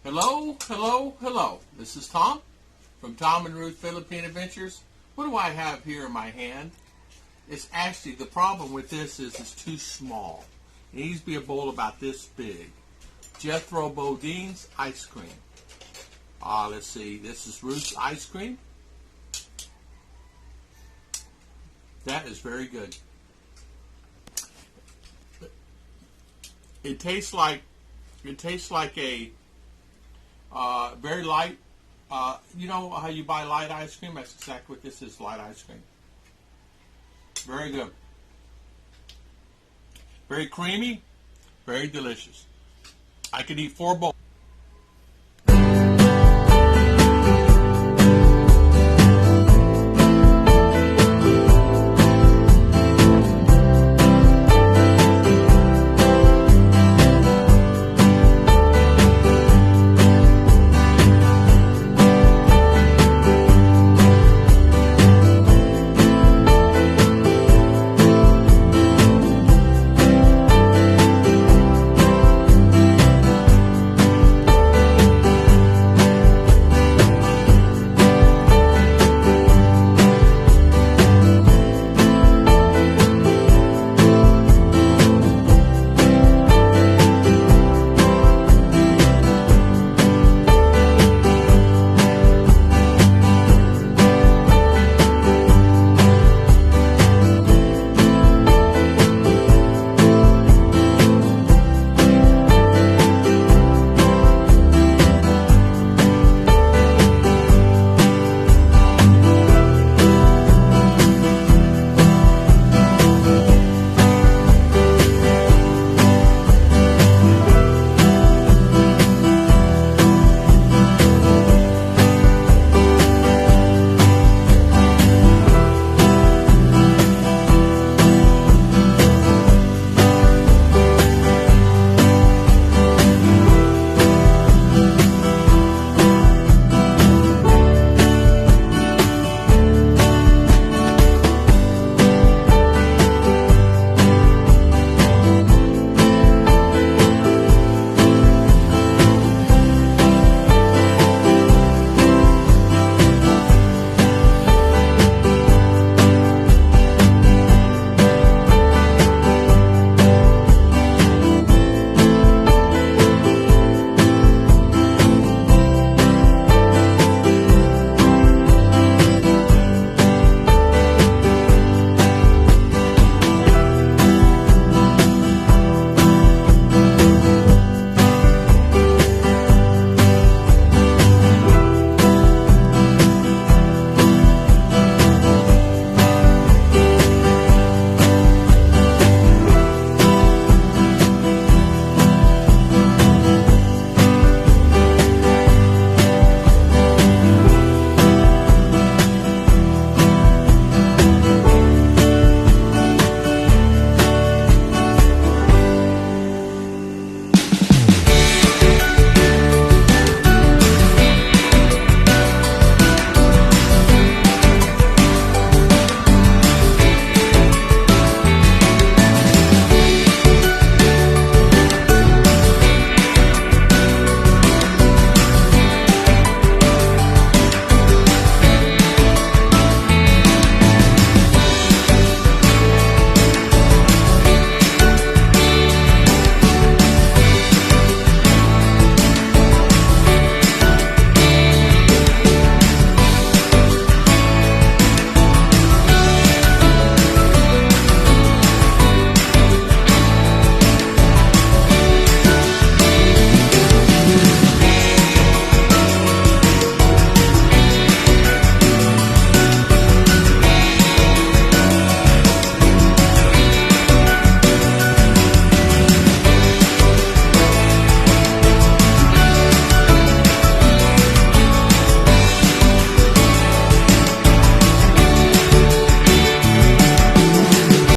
Hello, hello, hello. This is Tom from Tom and Ruth Philippine Adventures. What do I have here in my hand? It's actually, the problem with this is it's too small. It needs to be a bowl about this big. Jethro Bodine's ice cream. Let's see. This is Ruth's ice cream. That is very good. It tastes like a very light. You know how you buy light ice cream? That's exactly what this is, light ice cream. Very good. Very creamy. Very delicious. I could eat 4 bowls.